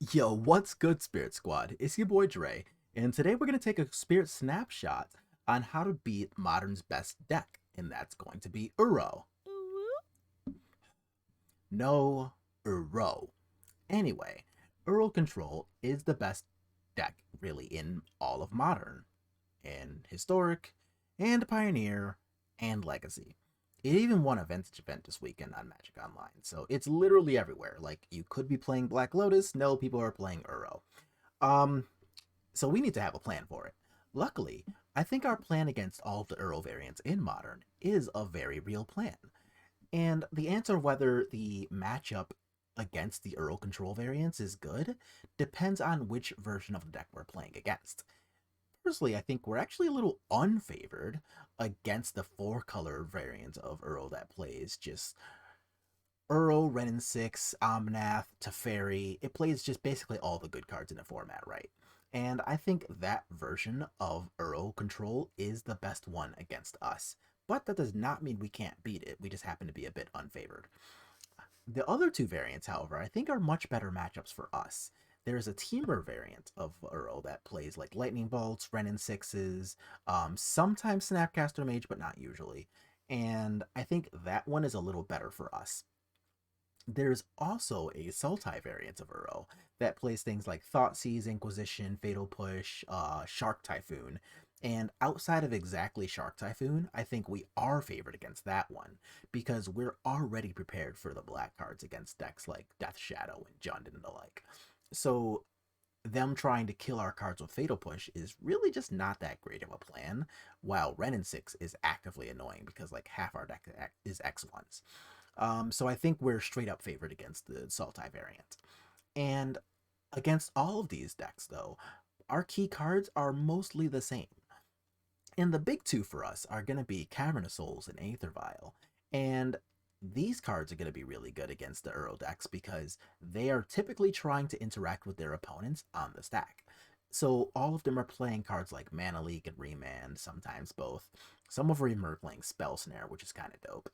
Yo, what's good, Spirit Squad? It's your boy Dre, and today we're going to take a Spirit snapshot on how to beat Modern's best deck, and that's going to be Uro. No, Uro. Anyway, Uro Control is the best deck, really, in all of Modern, in Historic, and Pioneer, and Legacy. It even won a Vintage event this weekend on Magic Online, so it's literally everywhere. Like, you could be playing Black Lotus, no, people are playing Uro. Um, So we need to have a plan for it. Luckily, I think our plan against all of the Earl variants in Modern is a very real plan. And the answer whether the matchup against the Earl control variants is good depends on which version of the deck we're playing against. Personally, I think we're actually a little unfavored against the four color variant of Earl that plays just Earl, Ren and Six, Omnath, Teferi. It plays just basically all the good cards in the format, right? And I think that version of Earl control is the best one against us. But that does not mean we can't beat it. We just happen to be a bit unfavored. The other two variants, however, I think are much better matchups for us. There's a Temur variant of Earl that plays like Lightning Bolts, Ren and Sixes, sometimes Snapcaster Mage, but not usually. And I think that one is a little better for us. There's also a Sultai variant of Uro that plays things like Thoughtseize, Inquisition, Fatal Push, Shark Typhoon. And outside of exactly Shark Typhoon, I think we are favored against that one because we're already prepared for the black cards against decks like Death Shadow and Jund and the like. So them trying to kill our cards with Fatal Push is really just not that great of a plan, while Ren and 6 is actively annoying because like half our deck is X1s. So I think we're straight up favored against the Sultai variant. And against all of these decks, though, our key cards are mostly the same. And the big two for us are going to be Cavern of Souls and Aether Vial. And these cards are going to be really good against the Earl decks because they are typically trying to interact with their opponents on the stack. So all of them are playing cards like Mana Leak and Remand, sometimes both. Some of them are playing Spell Snare, which is kind of dope.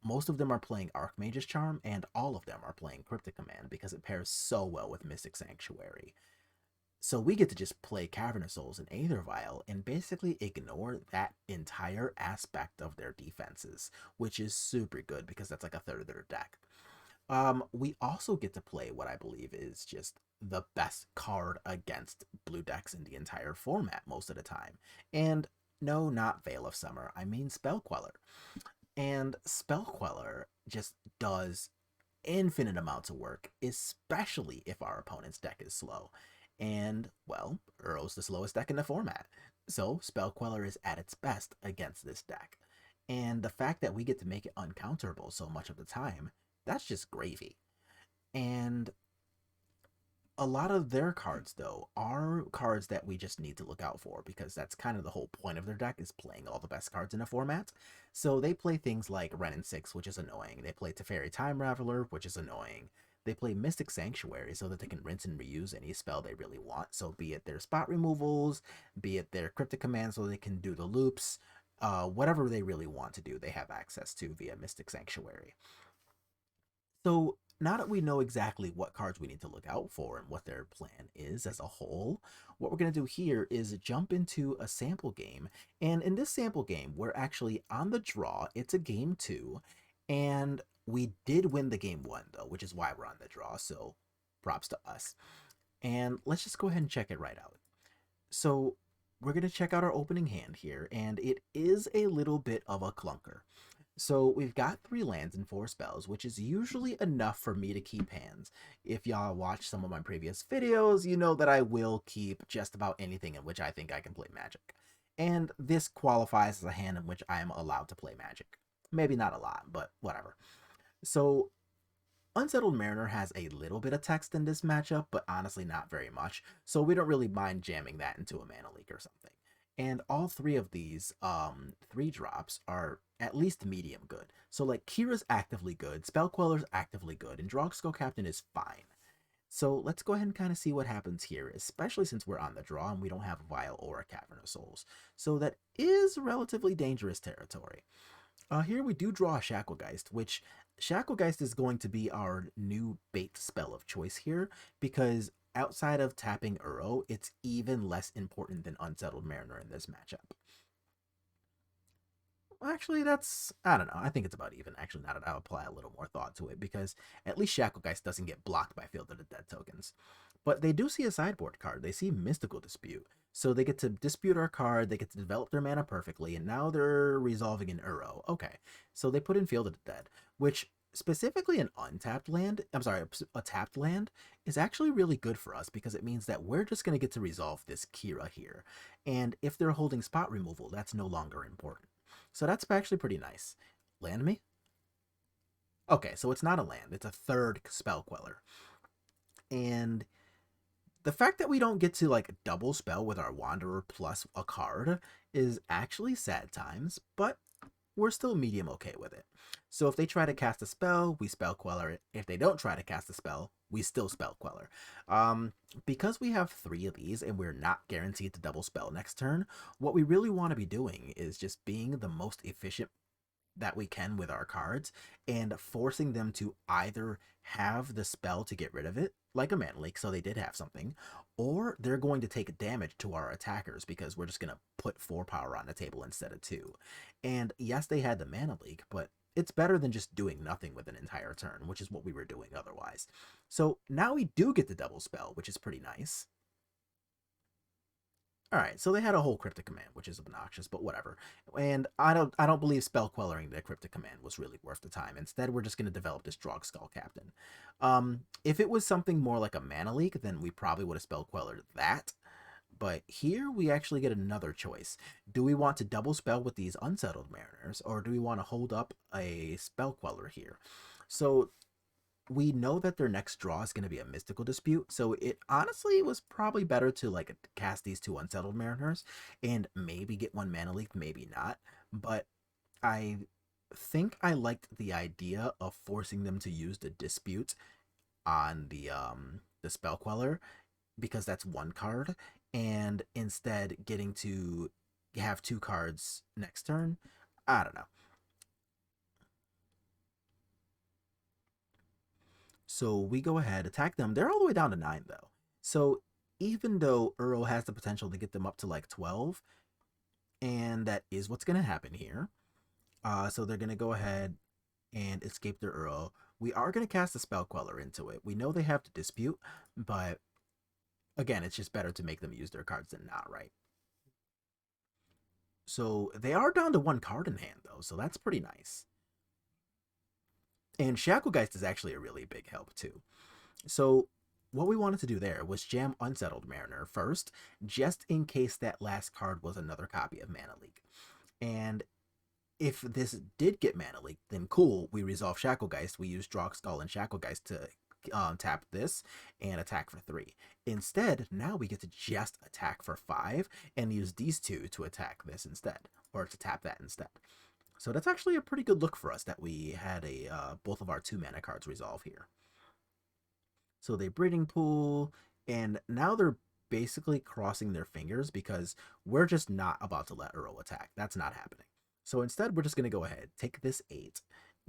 Most of them are playing Archmage's Charm, and all of them are playing Cryptic Command because it pairs so well with Mystic Sanctuary. So we get to just play Cavern of Souls and Aether Vial and basically ignore that entire aspect of their defenses, which is super good because that's like a third of their deck. We also get to play what I believe is just the best card against blue decks in the entire format most of the time. And no, not Veil of Summer, I mean Spell Queller. And Spell Queller just does infinite amounts of work, especially if our opponent's deck is slow. And, well, Url's the slowest deck in the format. So Spell Queller is at its best against this deck. And the fact that we get to make it uncounterable so much of the time, that's just gravy. And a lot of their cards though are cards that we just need to look out for because that's kind of the whole point of their deck is playing all the best cards in a format. So they play things like Ren and 6, which is annoying. They play Teferi Time Raveler, which is annoying. They play Mystic Sanctuary so that they can rinse and reuse any spell they really want. So be it their spot removals, be it their cryptic commands so they can do the loops, whatever they really want to do, they have access to via Mystic Sanctuary. So now that we know exactly what cards we need to look out for and what their plan is as a whole, what we're going to do here is jump into a sample game. And in this sample game, we're actually on the draw. It's a game two. And we did win the game one, though, which is why we're on the draw. So props to us. And let's just go ahead and check it right out. So we're going to check out our opening hand here. And it is a little bit of a clunker. So we've got 3 lands and 4 spells, which is usually enough for me to keep hands. If y'all watch some of my previous videos, you know that I will keep just about anything in which I think I can play Magic. And this qualifies as a hand in which I am allowed to play Magic. Maybe not a lot, but whatever. So Unsettled Mariner has a little bit of text in this matchup, but honestly not very much, so we don't really mind jamming that into a Mana Leak or something. And all 3 of these 3 drops are at least medium good. So like Kira's actively good, Spell Queller's actively good, and Drogsko Captain is fine. So let's go ahead and kind of see what happens here, especially since we're on the draw and we don't have a Vial or a Cavern of Souls. So that is relatively dangerous territory. Here we do draw a Shacklegeist, which Shacklegeist is going to be our new bait spell of choice here because outside of tapping Uro, it's even less important than Unsettled Mariner in this matchup. Actually, that's, I don't know. I think it's about even. Actually, now that I'll apply a little more thought to it, because at least Shacklegeist doesn't get blocked by Field of the Dead tokens. But they do see a sideboard card. They see Mystical Dispute. So they get to dispute our card, they get to develop their mana perfectly, and now they're resolving an Uro. Okay. So they put in Field of the Dead, which specifically an untapped land, I'm sorry, a tapped land, is actually really good for us because it means that we're just going to get to resolve this Kira here. And if they're holding spot removal, that's no longer important. So that's actually pretty nice. Land me? Okay, so it's not a land, it's a third spell queller. And the fact that we don't get to like double spell with our Wanderer plus a card is actually sad times, but we're still medium okay with it. So if they try to cast a spell, we spell queller it. If they don't try to cast a spell, we still spell queller. Because we have 3 of these and we're not guaranteed to double spell next turn, what we really want to be doing is just being the most efficient that we can with our cards and forcing them to either have the spell to get rid of it, like a mana leak, so they did have something, or they're going to take damage to our attackers because we're just going to put 4 power on the table instead of 2. And yes, they had the mana leak, but it's better than just doing nothing with an entire turn, which is what we were doing otherwise. So now we do get the double spell, which is pretty nice. All right, so they had a whole cryptic command, which is obnoxious, but whatever. And I don't believe spell quelling the cryptic command was really worth the time. Instead, we're just going to develop this Drog Skull Captain. If it was something more like a mana leak, then we probably would have spell quellered that. But here we actually get another choice. Do we want to double spell with these Unsettled Mariners, or do we want to hold up a spell queller here? So we know that their next draw is going to be a Mystical Dispute, so it honestly was probably better to like cast these 2 Unsettled Mariners and maybe get 1 mana leak, maybe not. But I think I liked the idea of forcing them to use the Dispute on the Spell Queller because that's 1 card, and instead getting to have 2 cards next turn. I don't know. So we go ahead, attack them. They're all the way down to 9, though. So even though Uro has the potential to get them up to like 12, and that is what's going to happen here. So they're going to go ahead and escape their Uro. We are going to cast a Spell Queller into it. We know they have to dispute, but again, it's just better to make them use their cards than not, right? So they are down to 1 card in hand, though, so that's pretty nice. And Shacklegeist is actually a really big help, too. So what we wanted to do there was jam Unsettled Mariner first, just in case that last card was another copy of Mana Leak. And if this did get Mana Leak, then cool, we resolve Shacklegeist. We use Drog Skull and Shacklegeist to tap this and attack for 3. Instead, now we get to just attack for 5 and use these 2 to attack this instead, or to tap that instead. So that's actually a pretty good look for us that we had a both of our 2 mana cards resolve here. So they breeding pool, and now they're basically crossing their fingers because we're just not about to let Uro attack. That's not happening. So instead, we're just going to go ahead, take this 8,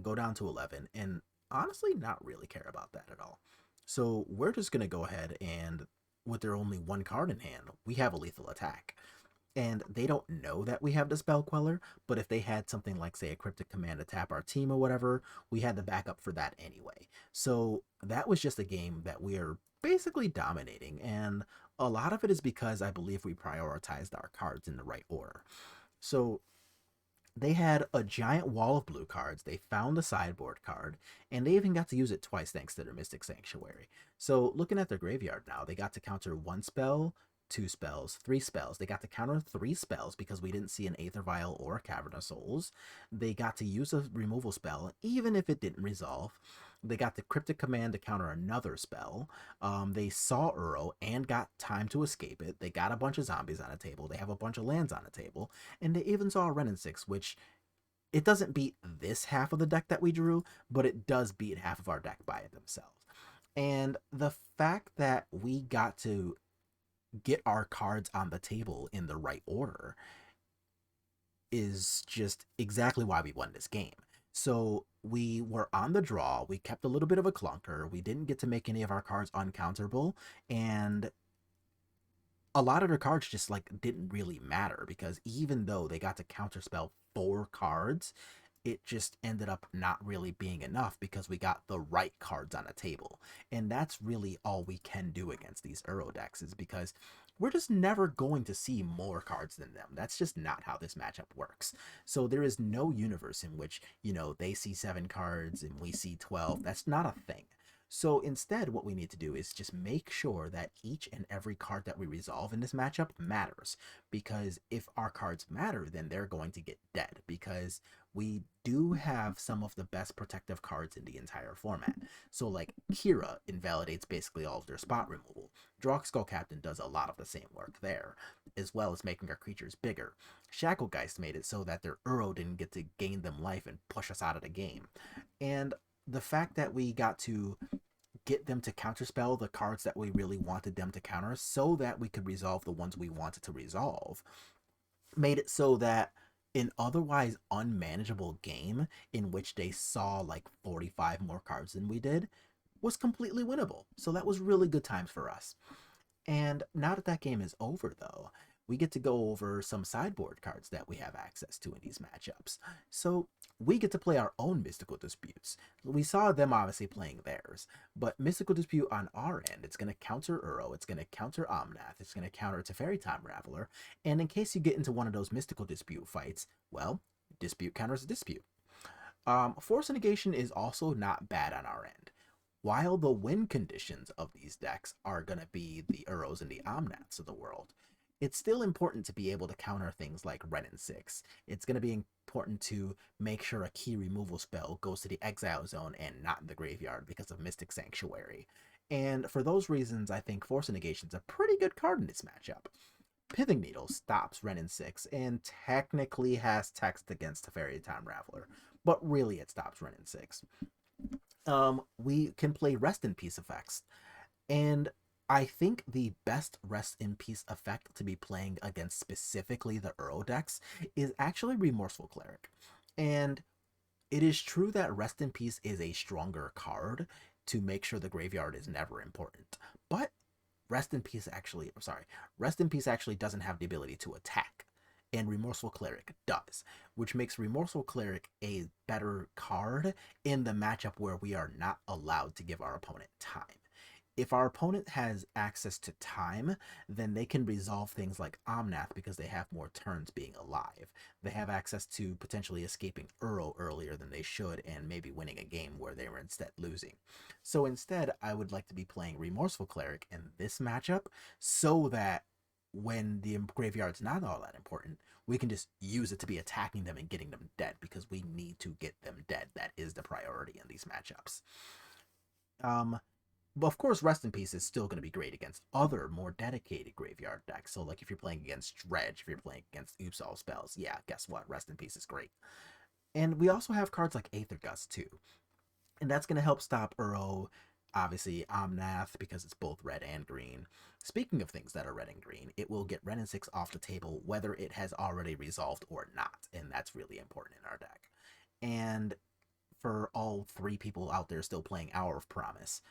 go down to 11, and honestly not really care about that at all. So we're just going to go ahead and, with their only 1 card in hand, we have a lethal attack. And they don't know that we have the Spell Queller, but if they had something like, say, a Cryptic Command to tap our team or whatever, we had the backup for that anyway. So that was just a game that we are basically dominating, and a lot of it is because I believe we prioritized our cards in the right order. So they had a giant wall of blue cards. They found the sideboard card, and they even got to use it twice thanks to their Mystic Sanctuary. So looking at their graveyard now, they got to counter 1 spell, 2 spells, 3 spells. They got to counter 3 spells because we didn't see an Aether Vial or a Cavern of Souls. They got to use a removal spell, even if it didn't resolve. They got the Cryptic Command to counter another spell. They saw Uro and got time to escape it. They got a bunch of zombies on the table. They have a bunch of lands on the table. And they even saw a Renin 6, which it doesn't beat this half of the deck that we drew, but it does beat half of our deck by it themselves. And the fact that we got to get our cards on the table in the right order is just exactly why we won this game. So we were on the draw. We kept a little bit of a clunker. We didn't get to make any of our cards uncounterable, and a lot of their cards just like didn't really matter because even though they got to counterspell 4 cards, it just ended up not really being enough because we got the right cards on the table. And that's really all we can do against these Uro decks is because we're just never going to see more cards than them. That's just not how this matchup works. So there is no universe in which, they see 7 cards and we see 12. That's not a thing. So instead, what we need to do is just make sure that each and every card that we resolve in this matchup matters. Because if our cards matter, then they're going to get dead. Because we do have some of the best protective cards in the entire format. So like Kira invalidates basically all of their spot removal. Droxskull Captain does a lot of the same work there, as well as making our creatures bigger. Shacklegeist made it so that their Uro didn't get to gain them life and push us out of the game. And the fact that we got to get them to counterspell the cards that we really wanted them to counter so that we could resolve the ones we wanted to resolve made it so that an otherwise unmanageable game in which they saw like 45 more cards than we did was completely winnable. So that was really good times for us. And now that that game is over, though, we get to go over some sideboard cards that we have access to in these matchups. So we get to play our own Mystical Disputes. We saw them obviously playing theirs, but Mystical Dispute on our end, it's going to counter Uro, it's going to counter Omnath, it's going to counter Teferi Time Raveler, and in case you get into one of those Mystical Dispute fights, well, Dispute counters Dispute. Force Negation is also not bad on our end. While the win conditions of these decks are going to be the Uros and the Omnaths of the world, it's still important to be able to counter things like Renin 6. It's going to be important to make sure a key removal spell goes to the exile zone and not in the graveyard because of Mystic Sanctuary. And for those reasons, I think Force Negation is a pretty good card in this matchup. Pithing Needle stops Renin 6 and technically has text against Teferi Time Raveler, but really it stops Renin 6. We can play Rest in Peace effects, and I think the best Rest in Peace effect to be playing against specifically the Uro decks is actually Remorseful Cleric. And it is true that Rest in Peace is a stronger card to make sure the graveyard is never important. But Rest in Peace actually doesn't have the ability to attack. And Remorseful Cleric does, which makes Remorseful Cleric a better card in the matchup where we are not allowed to give our opponent time. If our opponent has access to time, then they can resolve things like Omnath because they have more turns being alive. They have access to potentially escaping Uro earlier than they should and maybe winning a game where they were instead losing. So instead, I would like to be playing Remorseful Cleric in this matchup so that when the graveyard's not all that important, we can just use it to be attacking them and getting them dead because we need to get them dead. That is the priority in these matchups. But of course, Rest in Peace is still going to be great against other more dedicated graveyard decks. So like if you're playing against Dredge, if you're playing against Oops spells, yeah, guess what? Rest in Peace is great. And we also have cards like Aether Gust too. And that's going to help stop Uro, obviously Omnath, because it's both red and green. Speaking of things that are red and green, it will get Renin 6 off the table whether it has already resolved or not. And that's really important in our deck. And for all 3 people out there still playing Hour of Promise,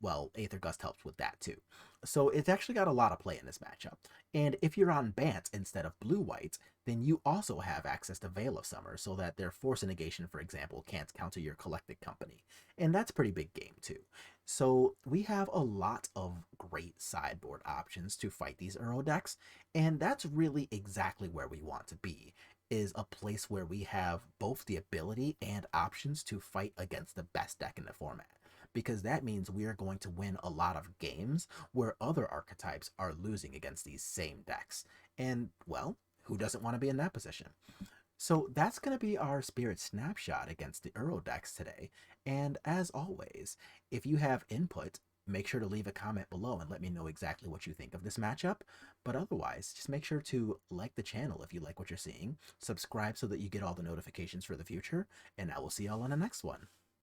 well, Aether Gust helps with that too. So it's actually got a lot of play in this matchup. And if you're on Bant instead of blue-white, then you also have access to Veil of Summer so that their Force Negation, for example, can't counter your Collected Company. And that's pretty big game too. So we have a lot of great sideboard options to fight these Uro decks, and that's really exactly where we want to be, is a place where we have both the ability and options to fight against the best deck in the format, because that means we are going to win a lot of games where other archetypes are losing against these same decks. And, well, who doesn't want to be in that position? So that's going to be our Spirit Snapshot against the Uro decks today. And as always, if you have input, make sure to leave a comment below and let me know exactly what you think of this matchup. But otherwise, just make sure to like the channel if you like what you're seeing, subscribe so that you get all the notifications for the future, and I will see y'all on the next one.